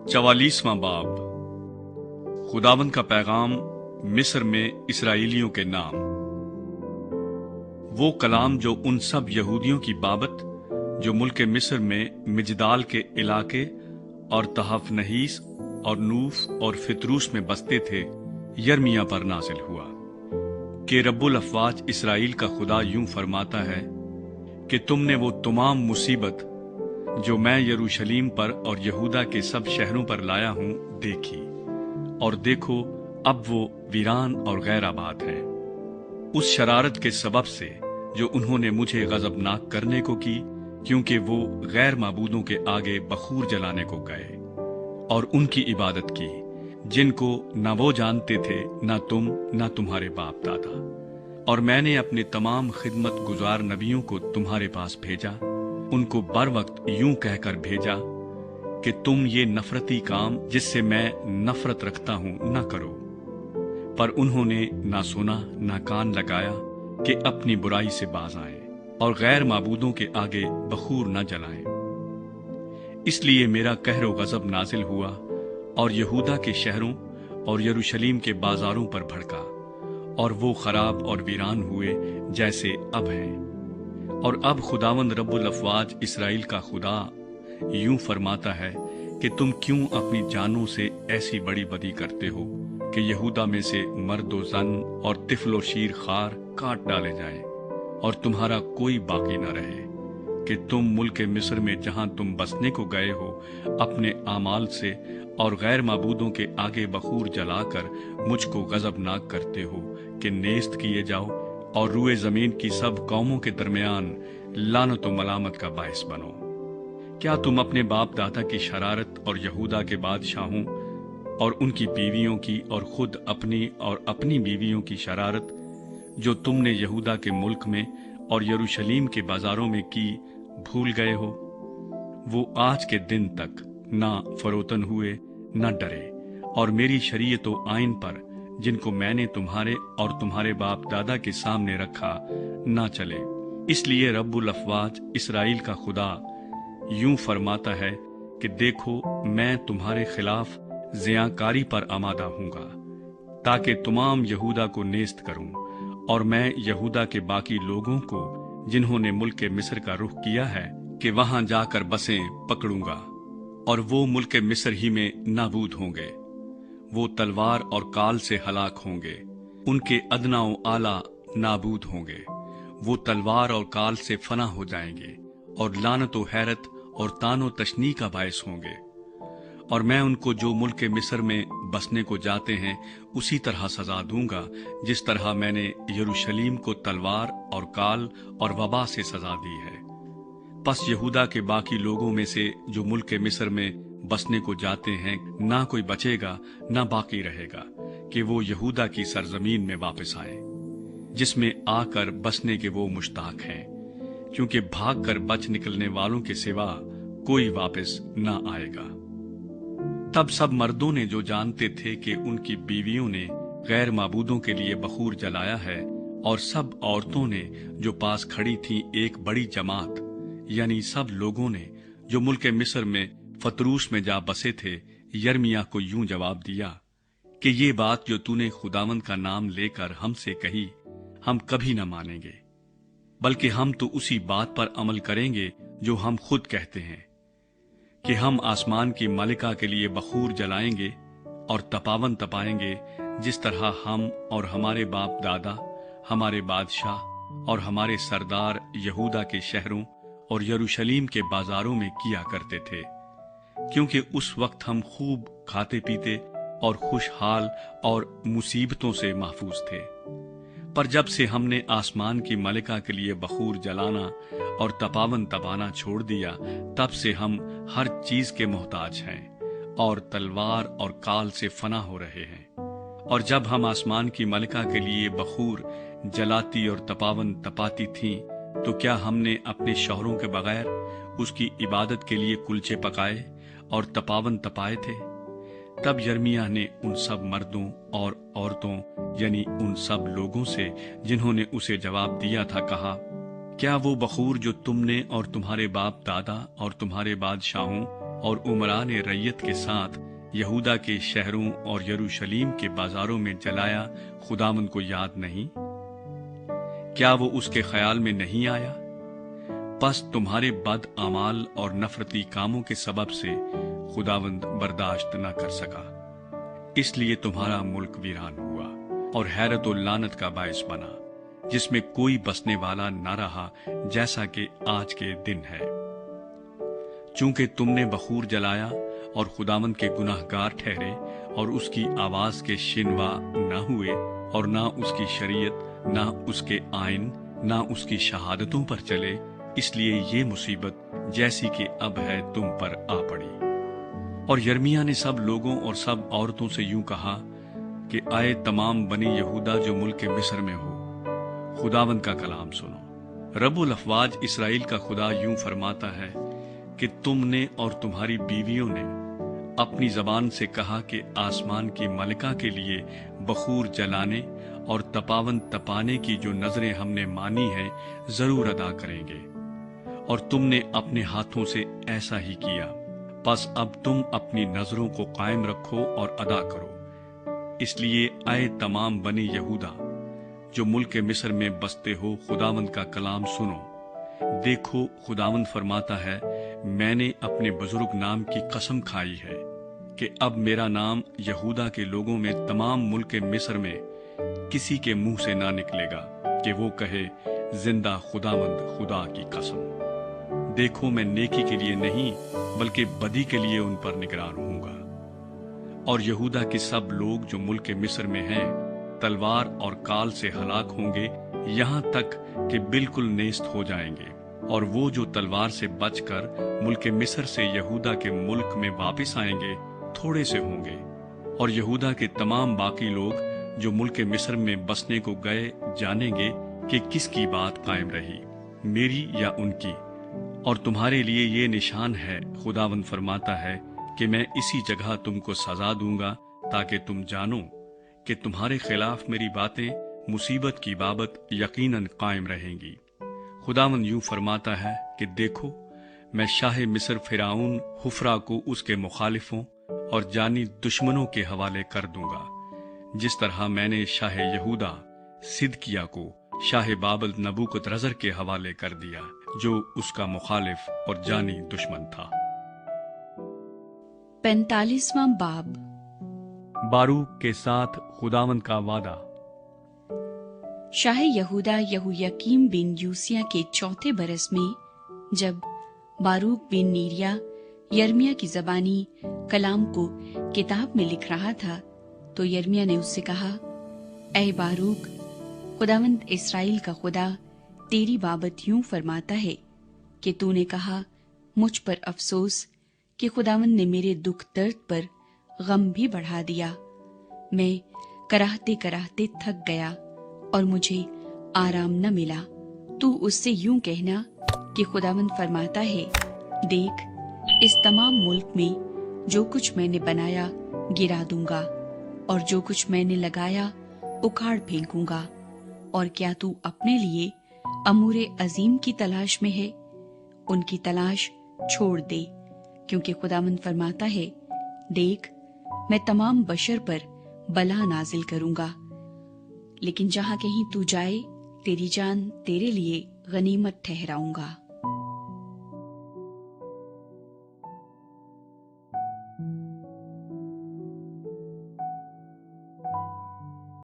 44वां बाब। खुदावंद का पैगाम मिस्र में इसराइलियों के नाम। वो कलाम जो उन सब यहूदियों की बाबत जो मुल्क मिस्र में मिजदाल के इलाके और तहफनहीस और नूफ और फितरूस में बसते थे, यर्मिया पर नाजिल हुआ कि रब्बुल अफ़वाज इसराइल का खुदा यूं फरमाता है कि तुमने वो तमाम मुसीबत जो मैं यरूशलेम पर और यहूदा के सब शहरों पर लाया हूं देखी, और देखो अब वो वीरान और गैर आबाद है, उस शरारत के सबब से जो उन्होंने मुझे गजबनाक करने को की, क्योंकि वो गैर माबूदों के आगे बखूर जलाने को गए और उनकी इबादत की, जिनको न वो जानते थे, न तुम न तुम्हारे बाप दादा। और मैंने अपने तमाम खिदमत गुजार नबियों को तुम्हारे पास भेजा, उनको बर वक्त यूं कहकर भेजा कि तुम ये नफरती काम जिससे मैं नफरत रखता हूं न करो। पर उन्होंने ना सुना ना कान लगाया कि अपनी बुराई से बाज आए और गैर माबूदों के आगे बखूर न जलाएं। इसलिए मेरा कहर व गजब नाजिल हुआ और यहूदा के शहरों और यरूशलेम के बाजारों पर भड़का, और वो खराब और वीरान हुए जैसे अब हैं। और अब खुदावंद रब्बुल अफ़वाज इसराइल का खुदा यूं फरमाता है कि तुम क्यों अपनी जानों से ऐसी बड़ी बदी करते हो कि यहूदा में से मर्द व जन और तिफल व शीर खार काट डाले जाएं और तुम्हारा कोई बाकी न रहे, कि तुम मुल्क मिस्र में जहां तुम बसने को गए हो अपने आमाल से और गैर माबूदों के आगे बखूर जलाकर मुझको गजबनाक करते हो कि नेस्त किए जाओ और रूए जमीन की सब कौमों के दरमियान लानत व मलामत का बायस बनो। क्या तुम अपने बाप दादा की शरारत और यहूदा के बादशाहों और उनकी बीवियों की और खुद अपनी और अपनी बीवियों की शरारत जो तुमने यहूदा के मुल्क में और यरूशलेम के बाजारों में की भूल गए हो? वो आज के दिन तक ना फरोतन हुए न डरे और मेरी शरीयत व आइन पर जिनको मैंने तुम्हारे और तुम्हारे बाप दादा के सामने रखा ना चले। इसलिए रब्बुल अफ़वाज इसराइल का खुदा यूं फरमाता है कि देखो मैं तुम्हारे खिलाफ ज़ियाकारी पर आमादा हूंगा ताकि तमाम यहूदा को नेस्त करूं, और मैं यहूदा के बाकी लोगों को जिन्होंने मुल्क मिस्र का रुख किया है कि वहां जाकर बसें पकड़ूंगा, और वो मुल्क मिस्र ही में नाबूद होंगे। वो तलवार और काल से हलाक होंगे, उनके अदना व आला नाबूद होंगे। वो तलवार और काल से फना हो जाएंगे और लानत व हैरत और तानो तशनी का बायस होंगे। और मैं उनको जो मुल्क मिस्र में बसने को जाते हैं उसी तरह सजा दूंगा जिस तरह मैंने यरूशलेम को तलवार और काल और वबा से सजा दी है। पस यहूदा के बाकी लोगों में से जो मुल्क मिस्र में बसने को जाते हैं ना कोई बचेगा ना बाकी रहेगा कि वो यहूदा की सरजमीन में वापस आए जिसमें आकर बसने के वो मुश्ताक हैं, क्योंकि भाग कर बच निकलने वालों के सिवा कोई वापस ना आएगा। तब सब मर्दों ने जो जानते थे कि उनकी बीवियों ने गैर माबूदों के लिए बखूर जलाया है, और सब औरतों ने जो पास खड़ी थीं एक बड़ी जमात, यानी सब लोगों ने जो मुल्क मिस्र में फतरूस में जा बसे थे, यर्मिया को यूं जवाब दिया कि ये बात जो तूने खुदावंद का नाम लेकर हमसे कही हम कभी न मानेंगे, बल्कि हम तो उसी बात पर अमल करेंगे जो हम खुद कहते हैं कि हम आसमान की मालिका के लिए बखूर जलाएंगे और तपावन तपाएंगे, जिस तरह हम और हमारे बाप दादा, हमारे बादशाह और हमारे सरदार यहूदा के शहरों और यरूशलेम के बाजारों में किया करते थे, क्योंकि उस वक्त हम खूब खाते पीते और खुशहाल और मुसीबतों से महफूज थे। पर जब से हमने आसमान की मलिका के लिए बखूर जलाना और तपावन तपाना छोड़ दिया, तब से हम हर चीज के मोहताज हैं और तलवार और काल से फना हो रहे हैं। और जब हम आसमान की मलिका के लिए बखूर जलाती और तपावन तपाती थीं, तो क्या हमने अपने शौहरों के बगैर उसकी इबादत के लिए कुलचे पकाए और तपावन तपाए थे? तब यर्मिया ने उन सब मर्दों और औरतों यानी उन सब लोगों से जिन्होंने उसे जवाब दिया था कहा, क्या वो बखूर जो तुमने और तुम्हारे बाप दादा और तुम्हारे बादशाहों اور عمران رعیت کے ساتھ یہودا کے شہروں اور یروشلیم کے بازاروں میں جلایا خداوند کو یاد نہیں؟ کیا وہ اس کے خیال میں نہیں آیا؟ پس تمہارے بد اعمال اور نفرتی کاموں کے سبب سے خداوند برداشت نہ کر سکا، اس لیے تمہارا ملک ویران ہوا اور حیرت و لعنت کا باعث بنا، جس میں کوئی بسنے والا نہ رہا، جیسا کہ آج کے دن ہے۔ چونکہ تم نے بخور جلایا اور خداوند کے گناہ گار ٹھہرے اور اس کی آواز کے شنوا نہ ہوئے، اور نہ اس کی شریعت، نہ اس کے آئین، نہ اس کی شہادتوں پر چلے، اس لیے یہ مصیبت جیسی کہ اب ہے تم پر آ پڑی۔ اور یرمیہ نے سب لوگوں اور سب عورتوں سے یوں کہا کہ آئے تمام بنی یہودا جو ملک مصر میں ہو، خداوند کا کلام سنو۔ رب الافواج اسرائیل کا خدا یوں فرماتا ہے کہ تم نے اور تمہاری بیویوں نے اپنی زبان سے کہا کہ آسمان کی ملکہ کے لیے بخور جلانے اور تپاون تپانے کی جو نظریں ہم نے مانی ہیں ضرور ادا کریں گے، اور تم نے اپنے ہاتھوں سے ایسا ہی کیا۔ پس اب تم اپنی نظروں کو قائم رکھو اور ادا کرو۔ اس لیے اے تمام بنی یہودا جو ملک مصر میں بستے ہو، خداوند کا کلام سنو۔ دیکھو، خداوند فرماتا ہے، میں نے اپنے بزرگ نام کی قسم کھائی ہے کہ اب میرا نام یہودا کے لوگوں میں تمام ملک مصر میں کسی کے منہ سے نہ نکلے گا کہ وہ کہے، زندہ خداوند خدا کی قسم۔ دیکھو، میں نیکی کے لیے نہیں بلکہ بدی کے لیے ان پر نگران ہوں گا، اور یہودا کے سب لوگ جو ملک مصر میں ہیں تلوار اور کال سے ہلاک ہوں گے، یہاں تک کہ بالکل نیست ہو جائیں گے، اور وہ جو تلوار سے بچ کر ملک مصر سے یہودا کے ملک میں واپس آئیں گے تھوڑے سے ہوں گے، اور یہودا کے تمام باقی لوگ جو ملک مصر میں بسنے کو گئے جانیں گے کہ کس کی بات قائم رہی، میری یا ان کی۔ اور تمہارے لیے یہ نشان ہے، خداوند فرماتا ہے، کہ میں اسی جگہ تم کو سزا دوں گا تاکہ تم جانو کہ تمہارے خلاف میری باتیں مصیبت کی بابت یقیناً قائم رہیں گی۔ خداوند یوں فرماتا ہے کہ دیکھو، میں شاہ مصر فرعون حفرہ کو اس کے مخالفوں اور جانی دشمنوں کے حوالے کر دوں گا، جس طرح میں نے شاہ یہودا صدقیہ کو شاہ بابل نبوکدنضر کے حوالے کر دیا، جو اس کا مخالف اور جانی دشمن تھا۔ 45واں باب۔ باروک کے ساتھ خداوند کا وعدہ۔ شاہ یہودا یہویاکیم بن یوسیہ کے چوتھے برس میں، جب باروک بن نیریا یرمیہ کی زبانی کلام کو کتاب میں لکھ رہا تھا، تو یرمیہ نے اس سے کہا، اے باروک، خداوند اسرائیل کا خدا تیری بابت یوں فرماتا ہے کہ تو نے کہا، مجھ پر افسوس کہ خداوند نے میرے دکھ درد پر غم بھی بڑھا دیا۔ میں کراہتے کراہتے تھک گیا اور مجھے آرام نہ ملا۔ تو اس سے یوں کہنا کہ خداوند فرماتا ہے، دیکھ، اس تمام ملک میں جو کچھ میں نے بنایا گرا دوں گا، اور جو کچھ میں نے لگایا اکھاڑ پھینکوں گا۔ اور کیا تو اپنے لیے امور عظیم کی تلاش میں ہے؟ ان کی تلاش چھوڑ دے، کیونکہ خداوند فرماتا ہے، دیکھ، میں تمام بشر پر بلا نازل کروں گا، لیکن جہاں کہیں تو جائے تیری جان تیرے لیے غنیمت ٹھہراؤں گا۔